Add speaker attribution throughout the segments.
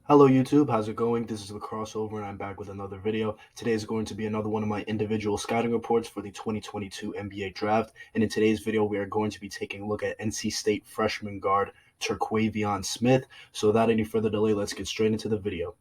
Speaker 1: Hello YouTube, how's it going? This is the crossover and I'm back with another video. Today is going to be another one of my individual scouting reports for the 2022 NBA draft. And in today's video, we are going to be taking a look at NC State freshman guard Terquavion Smith. So without any further delay, let's get straight into the video.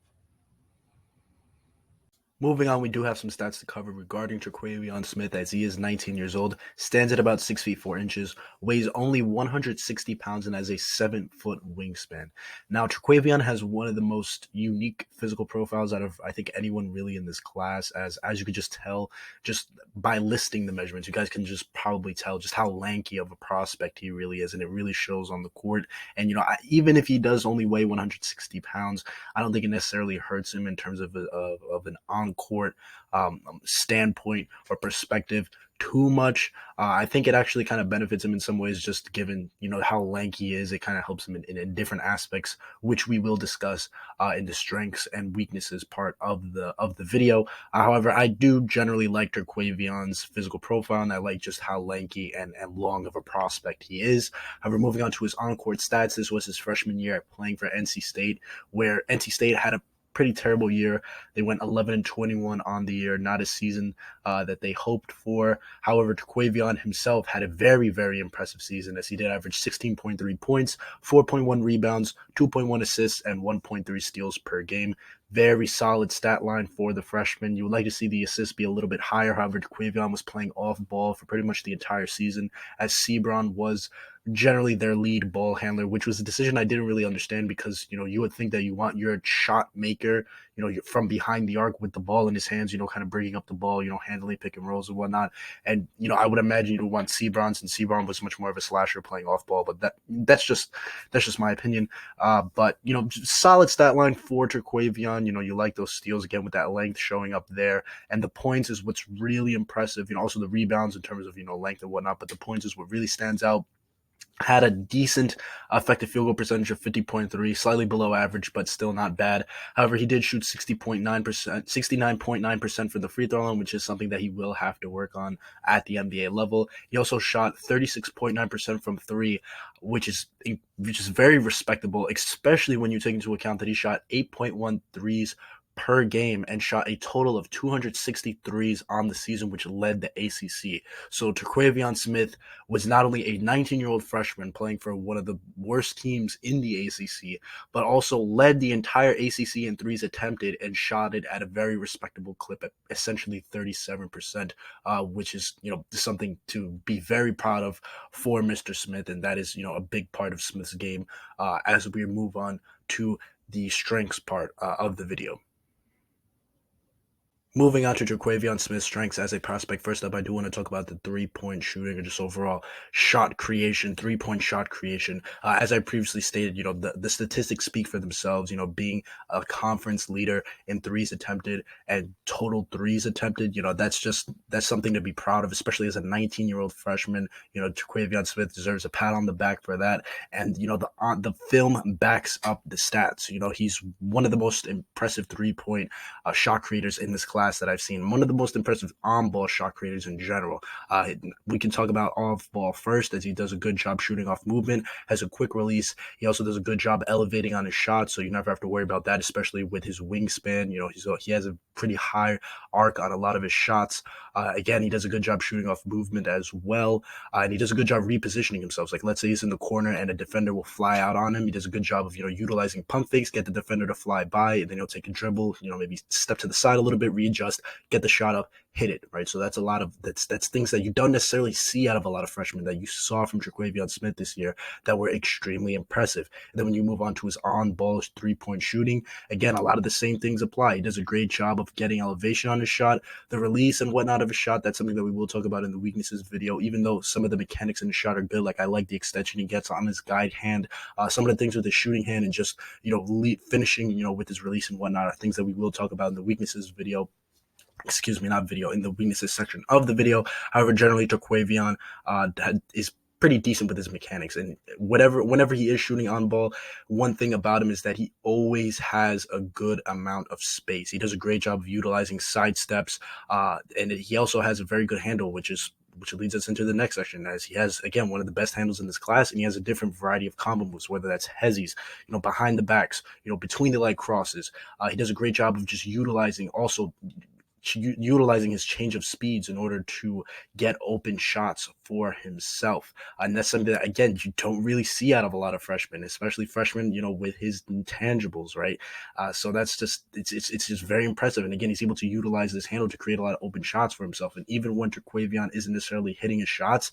Speaker 1: Moving on, we do have some stats to cover regarding Terquavion Smith, as he is 19 years old, stands at about 6 feet 4 inches, weighs only 160 pounds, and has a 7-foot wingspan. Now, Terquavion has one of the most unique physical profiles out of, I think, anyone really in this class, as you could just tell, just by listing the measurements. You guys can just probably tell just how lanky of a prospect he really is, and it really shows on the court. And, even if he does only weigh 160 pounds, I don't think it necessarily hurts him in terms of an on-court standpoint or perspective too much. I think it actually kind of benefits him in some ways, just given how lanky he is. It kind of helps him in different aspects, which we will discuss in the strengths and weaknesses part of the video. However, I do generally like Terquavion's physical profile, and I like just how lanky and long of a prospect he is. However, moving on to his on-court stats, this was his freshman year playing for NC State, where NC State had a pretty terrible year. They went 11-21 on the year, not a season that they hoped for. However, Terquavion himself had a very, very impressive season, as he did average 16.3 points, 4.1 rebounds, 2.1 assists, and 1.3 steals per game. Very solid stat line for the freshman. You would like to see the assists be a little bit higher. However, Terquavion was playing off ball for pretty much the entire season, as Sebron was generally their lead ball handler, which was a decision I didn't really understand, because you would think that you want your shot maker, from behind the arc with the ball in his hands, kind of bringing up the ball, handling pick and rolls and whatnot. And I would imagine you'd want Sebron, and Sebron was much more of a slasher playing off ball. But that's just my opinion. But solid stat line for Terquavion. You like those steals again with that length showing up there, and the points is what's really impressive. Also the rebounds in terms of length and whatnot, but the points is what really stands out. Had a decent effective field goal percentage of 50.3, slightly below average, but still not bad. However, he did shoot 69.9% for the free throw line, which is something that he will have to work on at the NBA level. He also shot 36.9% from three, which is very respectable, especially when you take into account that he shot 8.1 threes per game and shot a total of 263s on the season, which led the ACC. So Terquavion Smith was not only a 19-year-old freshman playing for one of the worst teams in the ACC, but also led the entire ACC in threes attempted and shot it at a very respectable clip at essentially 37%, which is something to be very proud of for Mr. Smith, and that is a big part of Smith's game as we move on to the strengths part of the video. Moving on to Terquavion Smith's strengths as a prospect, first up, I do want to talk about the three-point shooting, or just overall shot creation, three-point shot creation. As I previously stated, the statistics speak for themselves. Being a conference leader in threes attempted and total threes attempted, that's something to be proud of, especially as a 19-year-old freshman. Terquavion Smith deserves a pat on the back for that, and the film backs up the stats. He's one of the most impressive three-point shot creators in this class that I've seen. One of the most impressive on-ball shot creators in general. We can talk about off-ball first, as he does a good job shooting off movement, has a quick release. He also does a good job elevating on his shot, so you never have to worry about that, especially with his wingspan. He has a pretty high arc on a lot of his shots. Again, he does a good job shooting off movement as well, and he does a good job repositioning himself. Like, let's say he's in the corner and a defender will fly out on him. He does a good job of utilizing pump fakes, get the defender to fly by, and then he'll take a dribble, maybe step to the side a little bit, readjust, get the shot up, hit it, right? So that's things that you don't necessarily see out of a lot of freshmen that you saw from Terquavion Smith this year that were extremely impressive. And then when you move on to his on-ball three-point shooting, again, a lot of the same things apply. He does a great job of getting elevation on his shot, the release and whatnot of his shot. That's something that we will talk about in the weaknesses video, even though some of the mechanics in his shot are good. Like, I like the extension he gets on his guide hand. Some of the things with his shooting hand and just, finishing, with his release and whatnot are things that we will talk about in the weaknesses video. Not video, in the weaknesses section of the video. However, generally Terquavion is pretty decent with his mechanics, and whenever he is shooting on ball, one thing about him is that he always has a good amount of space. He does a great job of utilizing side steps, and he also has a very good handle, which is which leads us into the next section, as he has, again, one of the best handles in this class, and he has a different variety of combo moves, whether that's hezzies, behind the backs, between the leg crosses. He does a great job of just utilizing his change of speeds in order to get open shots for himself. And that's something that, again, you don't really see out of a lot of freshmen, especially freshmen, with his intangibles, right? So that's just, it's just very impressive. And again, he's able to utilize this handle to create a lot of open shots for himself. And even when Terquavion isn't necessarily hitting his shots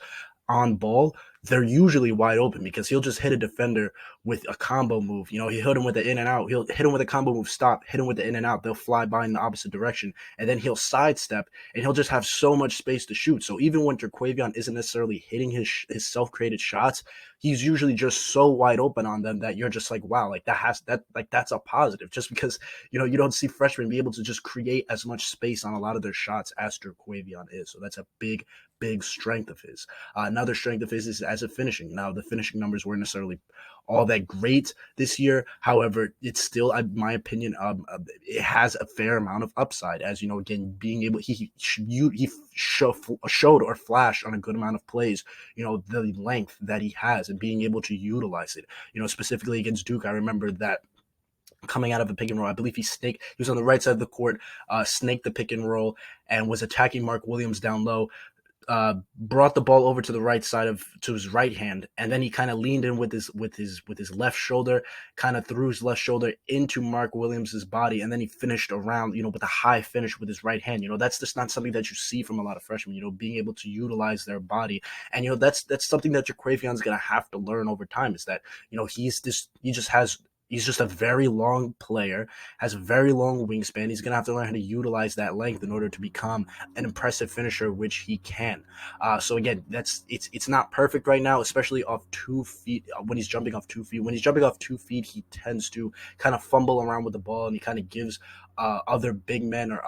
Speaker 1: on ball, they're usually wide open because he'll just hit a defender with a combo move. He hit him with the in and out. He'll hit him with a combo move, stop, hit him with the in and out. They'll fly by in the opposite direction, and then he'll sidestep, and he'll just have so much space to shoot. So even when Terquavion isn't necessarily hitting his self-created shots, he's usually just so wide open on them that you're just like, wow, like that's a positive. Just because you don't see freshmen be able to just create as much space on a lot of their shots as Terquavion is. So that's a big strength of his. Another strength of his is as a finishing. Now, the finishing numbers weren't necessarily all that great this year. However, it's still, in my opinion, it has a fair amount of upside. As again, being able, he showed or flashed on a good amount of plays, the length that he has and being able to utilize it. Specifically against Duke, I remember that coming out of a pick and roll, I believe he was on the right side of the court, snaked the pick and roll, and was attacking Mark Williams down low. Brought the ball over to the right side to his right hand, and then he kind of leaned in with his left shoulder, kind of threw his left shoulder into Mark Williams's body, and then he finished around, with a high finish with his right hand. That's just not something that you see from a lot of freshmen, being able to utilize their body. And that's something that Terquavion's gonna have to learn over time, is that he's just a very long player, has a very long wingspan. He's going to have to learn how to utilize that length in order to become an impressive finisher, which he can. So again, it's not perfect right now, especially off 2 feet, when he's jumping off 2 feet. When he's jumping off 2 feet, he tends to kind of fumble around with the ball, and he kind of gives other big men or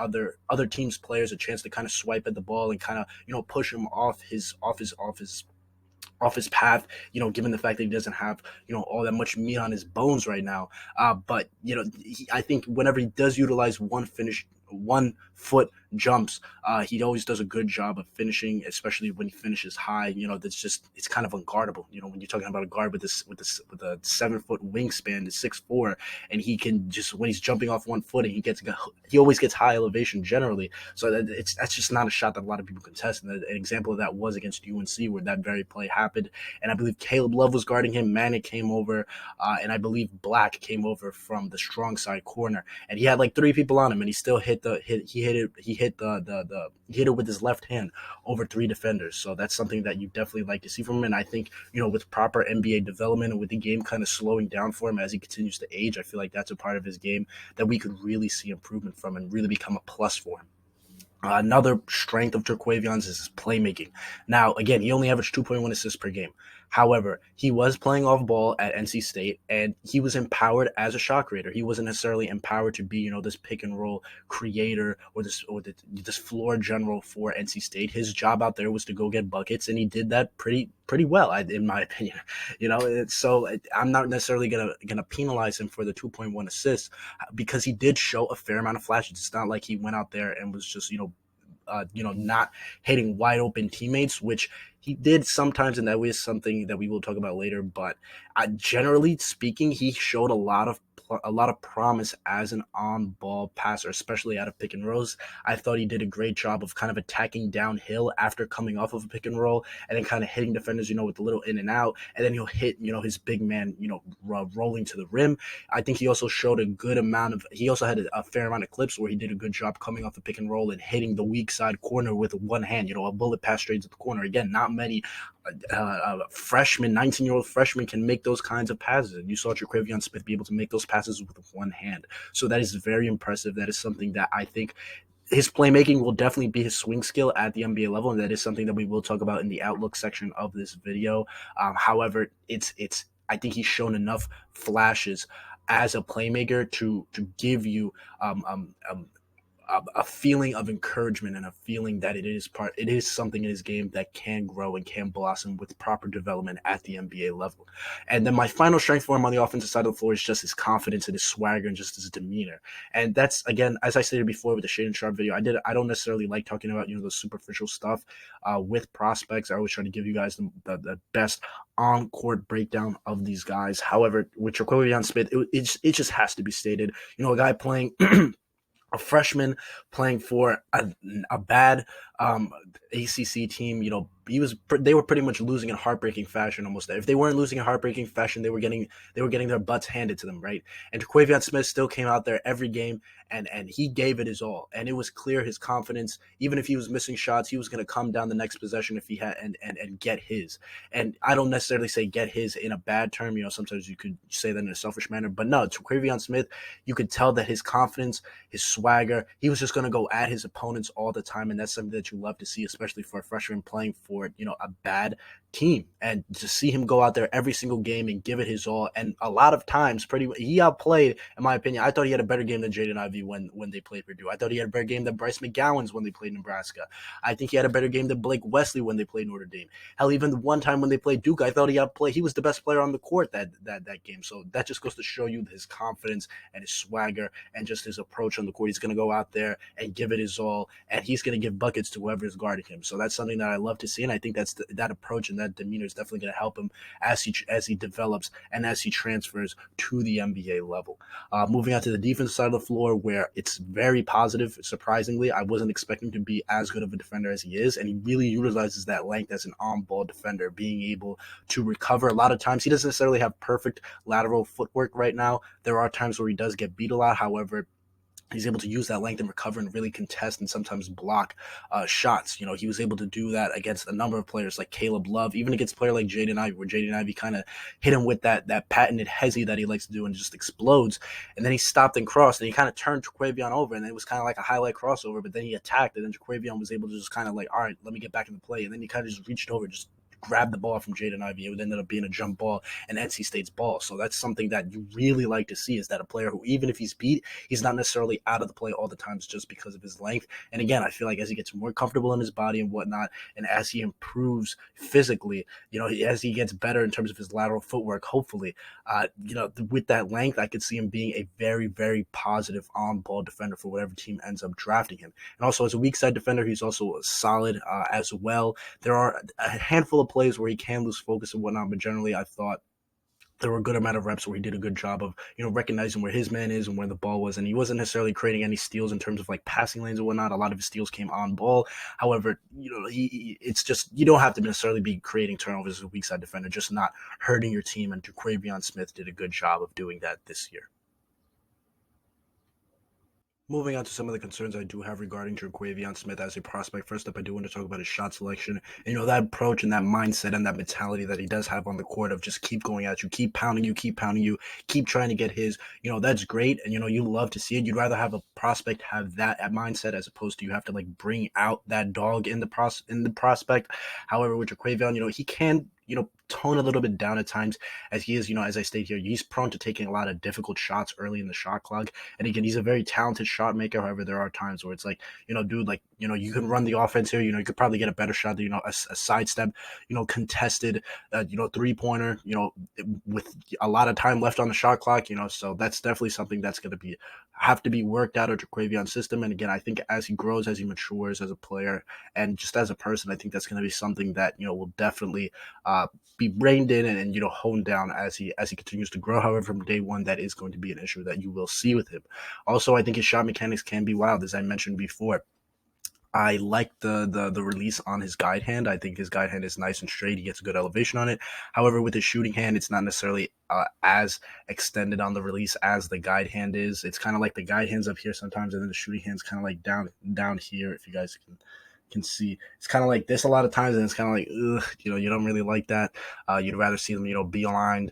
Speaker 1: other teams' players a chance to kind of swipe at the ball and kind of push him off his path, given the fact that he doesn't have, all that much meat on his bones right now. But, I think whenever he does utilize one foot jumps, he always does a good job of finishing, especially when he finishes high. It's kind of unguardable. When you're talking about a guard with a 7-foot wingspan, is 6'4", and he can just, when he's jumping off 1 foot, and he always gets high elevation generally. So that's just not a shot that a lot of people contest. And an example of that was against UNC, where that very play happened. And I believe Caleb Love was guarding him. Manic came over, and I believe Black came over from the strong side corner, and he had like 3 people on him, and he still hit it with his left hand over 3 defenders. So that's something that you definitely like to see from him. And I think, with proper NBA development and with the game kind of slowing down for him as he continues to age, I feel like that's a part of his game that we could really see improvement from and really become a plus for him. Another strength of Terquavion's is his playmaking. Now, again, he only averaged 2.1 assists per game. However, he was playing off ball at NC State, and he was empowered as a shot creator. He wasn't necessarily empowered to be, this pick and roll creator or this floor general for NC State. His job out there was to go get buckets, and he did that pretty well, in my opinion. So I'm not necessarily gonna penalize him for the 2.1 assists, because he did show a fair amount of flashes. It's not like he went out there and was just not hitting wide open teammates, which he did sometimes, and that was something that we will talk about later. But generally speaking, he showed a lot of promise as an on-ball passer, especially out of pick and rolls. I thought he did a great job of kind of attacking downhill after coming off of a pick and roll, and then kind of hitting defenders, with a little in and out, and then he'll hit, his big man, rolling to the rim. I think he also showed he also had a fair amount of clips where he did a good job coming off the pick and roll and hitting the weak side corner with one hand, a bullet pass straight to the corner. Again, not many freshmen, 19-year-old freshmen can make those kinds of passes. And you saw Terquavion Smith be able to make those passes with one hand. So that is very impressive. That is something that I think his playmaking will definitely be his swing skill at the NBA level, and that is something that we will talk about in the outlook section of this video. However, I think he's shown enough flashes as a playmaker to give you a feeling of encouragement and a feeling that it is something in his game that can grow and can blossom with proper development at the NBA level. And then my final strength for him on the offensive side of the floor is just his confidence and his swagger and just his demeanor. And that's, again, as I stated before with the Shade and Sharp video, I don't necessarily like talking about the superficial stuff with prospects. I always try to give you guys the best on court breakdown of these guys. However, with Terquavion Smith, it just has to be stated. A guy playing a freshman playing for a bad ACC team. They were pretty much losing in heartbreaking fashion almost. If they weren't losing in heartbreaking fashion, they were getting their butts handed to them, right? And Terquavion Smith still came out there every game and he gave it his all. And it was clear his confidence. Even if he was missing shots, he was going to come down the next possession if he had and get his. And I don't necessarily say get his in a bad term. Sometimes you could say that in a selfish manner, but no, Terquavion Smith, you could tell that his confidence, his swagger, he was just going to go at his opponents all the time, and that's something that you love to see, especially for a freshman playing for a bad team. And to see him go out there every single game and give it his all, and a lot of times he outplayed, in my opinion. I thought he had a better game than Jaden Ivey when they played Purdue. I thought he had a better game than Bryce McGowan's when they played Nebraska. I think he had a better game than Blake Wesley when they played Notre Dame. Hell, even the one time when they played Duke, I thought he was the best player on the court that game. So that just goes to show you his confidence and his swagger and just his approach on the court. He's going to go out there and give it his all, and he's going to give buckets to whoever is guarding him. So that's something that I love to see, and I think that approach and that demeanor is definitely going to help him as he develops and as he transfers to the NBA level. Moving on to the defense side of the floor, where it's very positive. Surprisingly, I wasn't expecting to be as good of a defender as he is, and he really utilizes that length as an on-ball defender, being able to recover. A lot of times, he doesn't necessarily have perfect lateral footwork right now. There are times where he does get beat a lot. However, he's able to use that length and recover and really contest and sometimes block shots. He was able to do that against a number of players like Caleb Love, even against a player like Jaden Ivey, where Jaden Ivey kind of hit him with that patented hezzy that he likes to do and just explodes. And then he stopped and crossed, and he kind of turned Terquavion over, and it was kind of like a highlight crossover, but then he attacked, and then Terquavion was able to just kind of like, all right, let me get back into play. And then he kind of just reached over, just grabbed the ball from Jaden Ivey. It ended up being a jump ball and NC State's ball. So that's something that you really like to see, is that a player who, even if he's beat, he's not necessarily out of the play all the times just because of his length. And again, I feel like as he gets more comfortable in his body and whatnot, and as he improves physically, as he gets better in terms of his lateral footwork, hopefully, with that length, I could see him being a very, very positive on-ball defender for whatever team ends up drafting him. And also, as a weak side defender, he's also solid as well. There are a handful of plays where he can lose focus and whatnot, but generally I thought there were a good amount of reps where he did a good job of, recognizing where his man is and where the ball was. And he wasn't necessarily creating any steals in terms of like passing lanes and whatnot. A lot of his steals came on ball. However, it's just, you don't have to necessarily be creating turnovers as a weak side defender, just not hurting your team. And Terquavion Smith did a good job of doing that this year. Moving on to some of the concerns I do have regarding Terquavion Smith as a prospect. First up, I do want to talk about his shot selection. And, that approach and that mindset and that mentality that he does have on the court of just keep going at you, keep pounding you, keep trying to get his. That's great. And, you love to see it. You'd rather have a prospect have that mindset as opposed to you have to like bring out that dog in the prospect. However, with Terquavion, he can tone a little bit down at times, as he is, as I state here, he's prone to taking a lot of difficult shots early in the shot clock. And again, he's a very talented shot maker. However, there are times where it's like, dude, like, you can run the offense here, you could probably get a better shot, a sidestep, contested, 3-pointer, with a lot of time left on the shot clock, so that's definitely something that's going to have to be worked out of Terquavion's system. And again, I think as he grows, as he matures as a player and just as a person, I think that's going to be something that, will definitely be reined in and honed down as he continues to grow. However, from day one, that is going to be an issue that you will see with him. Also, I think his shot mechanics can be wild, as I mentioned before. I like the release on his guide hand. I think his guide hand is nice and straight. He gets a good elevation on it. However, with his shooting hand, it's not necessarily as extended on the release as the guide hand is. It's kind of like the guide hand's up here sometimes, and then the shooting hand's kind of like down here. If you guys can can see. It's kind of like this a lot of times, and it's kind of like, ugh, you don't really like that. You'd rather see them, be aligned,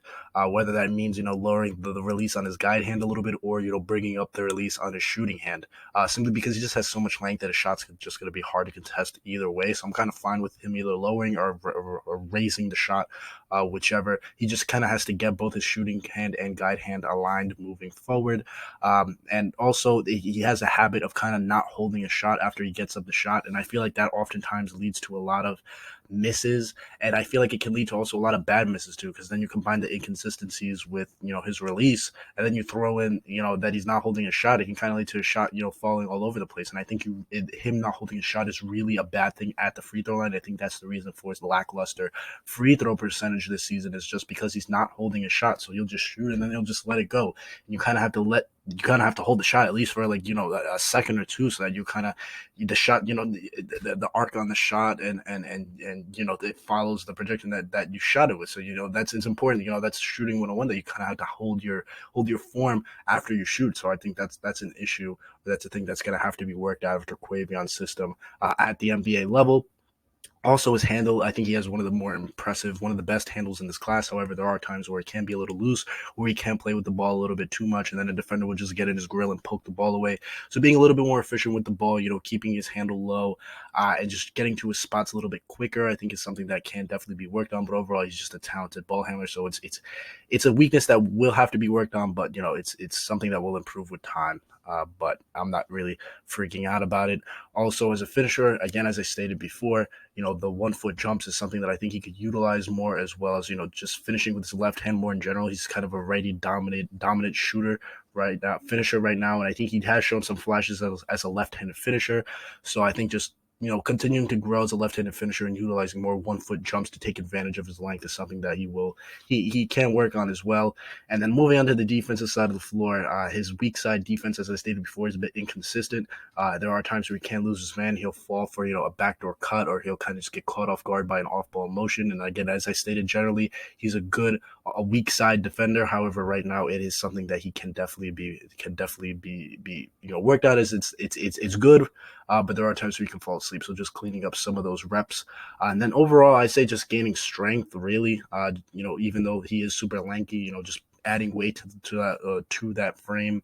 Speaker 1: whether that means, lowering the release on his guide hand a little bit, or, bringing up the release on his shooting hand, simply because he just has so much length that his shot's just going to be hard to contest either way. So I'm kind of fine with him either lowering or raising the shot, whichever. He just kind of has to get both his shooting hand and guide hand aligned moving forward. And also, he has a habit of kind of not holding a shot after he gets up the shot. And I feel like that oftentimes leads to a lot of misses, and I feel like it can lead to also a lot of bad misses too, because then you combine the inconsistencies with, his release, and then you throw in, that he's not holding a shot. It can kind of lead to a shot, falling all over the place. And I think him not holding a shot is really a bad thing at the free throw line. I think that's the reason for his lackluster free throw percentage this season, is just because he's not holding a shot. So he'll just shoot and then he'll just let it go. And you kind of have to hold the shot at least for like, a second or two, so that you kind of, the shot, the arc on the shot, and it follows the projection that you shot it with. So it's important. That's shooting 101, that you kind of have to hold your form after you shoot. So I think that's an issue. That's a thing that's going to have to be worked out of Terquavion's system at the NBA level. Also, his handle, I think he has one of the more impressive, one of the best handles in this class. However, there are times where it can be a little loose, where he can play with the ball a little bit too much, and then a defender would just get in his grill and poke the ball away. So being a little bit more efficient with the ball, keeping his handle low, and just getting to his spots a little bit quicker, I think is something that can definitely be worked on. But overall, he's just a talented ball handler. So it's a weakness that will have to be worked on, but it's something that will improve with time. But I'm not really freaking out about it. Also, as a finisher, again, as I stated before, the 1 foot jumps is something that I think he could utilize more, as well as, just finishing with his left hand more in general. He's kind of a righty dominant shooter right now, finisher right now. And I think he has shown some flashes as a left-handed finisher. So I think just, continuing to grow as a left-handed finisher and utilizing more 1 foot jumps to take advantage of his length is something that he can work on as well. And then moving on to the defensive side of the floor, his weak side defense, as I stated before, is a bit inconsistent. There are times where he can't lose his man. He'll fall for, a backdoor cut, or he'll kind of just get caught off guard by an off-ball motion. And again, as I stated, generally, he's a weak side defender. However, right now it is something that he can definitely be worked on. It's good, but there are times where you can fall asleep. So just cleaning up some of those reps, and then overall, I say just gaining strength. Really, even though he is super lanky, just adding weight to that frame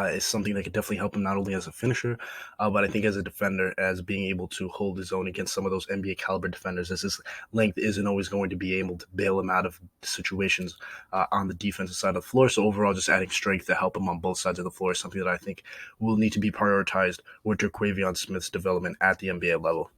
Speaker 1: is something that could definitely help him, not only as a finisher, but I think as a defender, as being able to hold his own against some of those NBA caliber defenders, as his length isn't always going to be able to bail him out of situations on the defensive side of the floor. So overall, just adding strength to help him on both sides of the floor is something that I think will need to be prioritized with Terquavion Smith's development at the NBA level.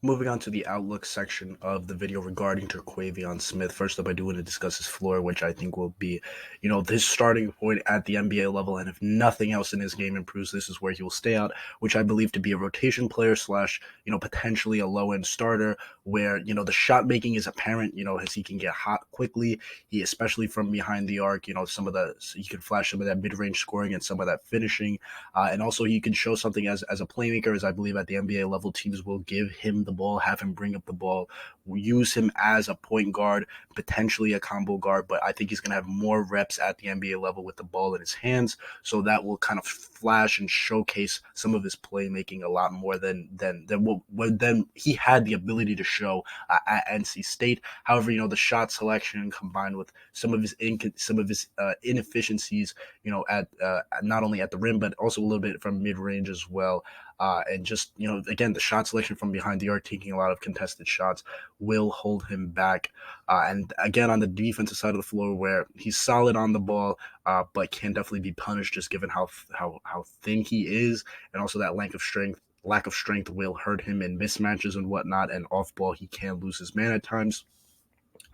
Speaker 1: Moving on to the outlook section of the video regarding Terquavion Smith. First up, I do want to discuss his floor, which I think will be, his starting point at the NBA level. And if nothing else in his game improves, this is where he will stay out, which I believe to be a rotation player slash, potentially a low end starter, where, the shot making is apparent, as he can get hot quickly. He, especially from behind the arc, he can flash some of that mid range scoring and some of that finishing. And also he can show something as a playmaker, as I believe at the NBA level, teams will give him the ball, have him bring up the ball, use him as a point guard, potentially a combo guard, but I think he's going to have more reps at the NBA level with the ball in his hands, so that will kind of flash and showcase some of his playmaking a lot more than he had the ability to show at NC State. However, the shot selection combined with some of his inefficiencies, at not only at the rim but also a little bit from mid range as well. And just, again, the shot selection from behind the arc, taking a lot of contested shots, will hold him back. And again, on the defensive side of the floor, where he's solid on the ball, but can definitely be punished just given how thin he is, and also that lack of strength will hurt him in mismatches and whatnot. And off ball, he can lose his man at times.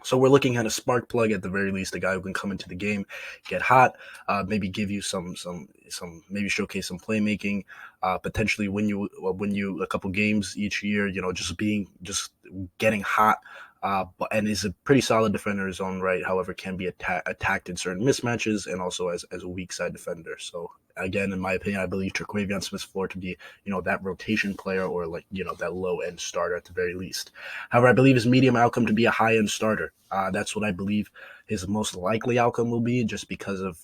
Speaker 1: So we're looking at a spark plug at the very least, a guy who can come into the game, get hot, maybe give you some, maybe showcase some playmaking, potentially win you a couple games each year. Just getting hot. And is a pretty solid defender in his own right. However, can be attacked in certain mismatches, and also as a weak side defender. So again, in my opinion, I believe Terquavion Smith's floor to be, that rotation player, or like, that low end starter at the very least. However, I believe his medium outcome to be a high end starter. That's what I believe his most likely outcome will be, just because of,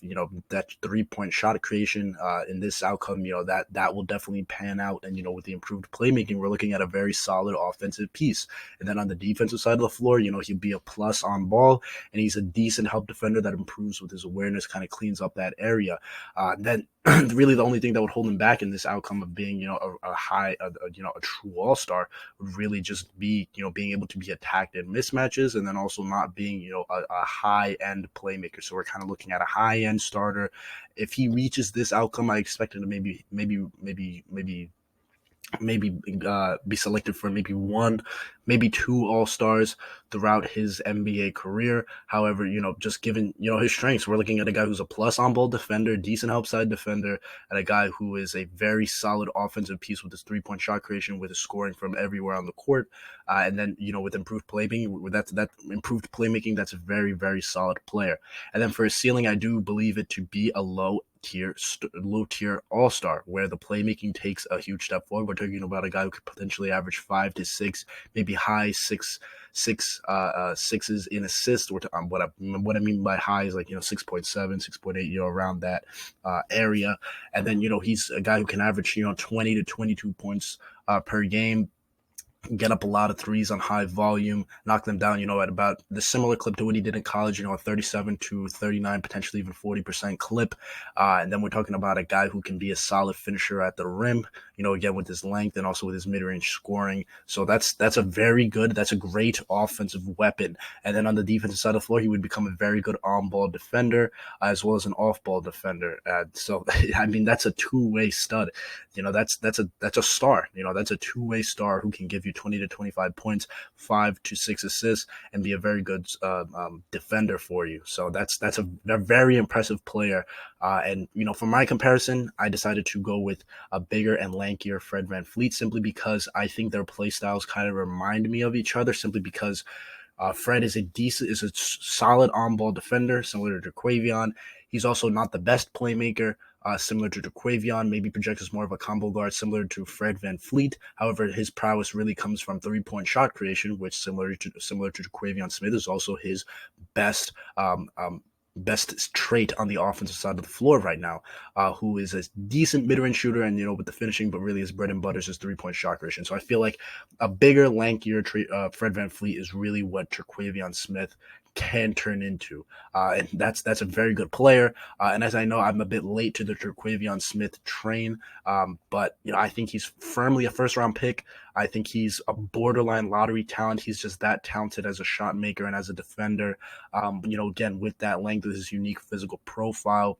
Speaker 1: that 3 point shot creation in this outcome. That will definitely pan out, and with the improved playmaking, we're looking at a very solid offensive piece. And then on the defensive side of the floor, he'll be a plus on ball, and he's a decent help defender that improves with his awareness, kind of cleans up that area. Then really the only thing that would hold him back in this outcome of being, a true all-star would really just be, being able to be attacked in mismatches, and then also not being, a high-end playmaker. So we're kind of looking at a high-end starter. If he reaches this outcome, I expect him to maybe be selected for maybe one, maybe two All Stars throughout his NBA career. However, just given his strengths, we're looking at a guy who's a plus on ball defender, decent help side defender, and a guy who is a very solid offensive piece with his 3 point shot creation, with his scoring from everywhere on the court, and then with improved playmaking, with that improved playmaking, that's a very, very solid player. And then for his ceiling, I do believe it to be a low tier all-star, where the playmaking takes a huge step forward. We're talking about a guy who could potentially average 5 to 6, maybe high sixes in assists. What I mean by high is like 6.7, 6.8, around that area. And then he's a guy who can average 20 to 22 points per game, get up a lot of threes on high volume, knock them down, at about the similar clip to what he did in college, a 37 to 39, potentially even 40% clip. And then we're talking about a guy who can be a solid finisher at the rim, again, with his length and also with his mid-range scoring. So that's a great offensive weapon. And then on the defensive side of the floor, he would become a very good on-ball defender, as well as an off-ball defender. So, I mean, that's a two-way stud. That's a star. That's a two-way star who can give you 20 to 25 points, 5 to 6 assists, and be a very good defender for you. So that's a very impressive player. And for my comparison, I decided to go with a bigger and lankier Fred VanVleet, simply because I think their play styles kind of remind me of each other. Simply because Fred is a solid on-ball defender, similar to Terquavion. He's also not the best playmaker, similar to Terquavion. Maybe projects as more of a combo guard, similar to Fred VanVleet. However, his prowess really comes from 3 point shot creation, which similar to Terquavion Smith is also his best best trait on the offensive side of the floor right now, who is a decent mid-range shooter, and with the finishing, but really his bread and butter is his 3 point shot creation. So I feel like a bigger, lankier Fred VanVleet is really what Terquavion Smith can turn into, and that's a very good player. And as I know, I'm a bit late to the Terquavion Smith train, but I think he's firmly a first-round pick. I think he's a borderline lottery talent. He's just that talented as a shot maker and as a defender. Again, with that length, with his unique physical profile,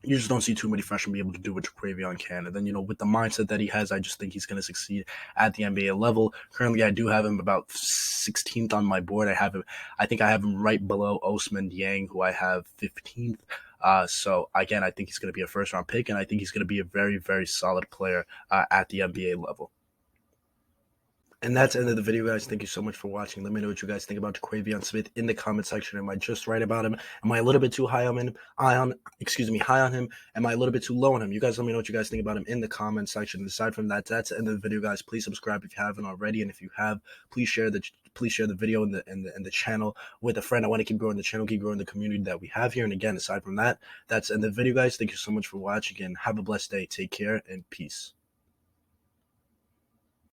Speaker 1: you just don't see too many freshmen be able to do what Terquavion can. And then, with the mindset that he has, I just think he's going to succeed at the NBA level. Currently, I do have him about 16th on my board. I think I have him right below Osman Dieng, who I have 15th. So again, I think he's going to be a first round pick, and I think he's going to be a very, very solid player at the NBA level. And that's the end of the video, guys. Thank you so much for watching. Let me know what you guys think about Terquavion Smith in the comment section. Am I just right about him? Am I a little bit too high on him? High on him? Am I a little bit too low on him? You guys let me know what you guys think about him in the comment section. And aside from that, that's the end of the video, guys. Please subscribe if you haven't already, and if you have, please share the video and the channel with a friend. I want to keep growing the channel, keep growing the community that we have here. And again, aside from that, that's the end of the video, guys. Thank you so much for watching, and have a blessed day. Take care and peace.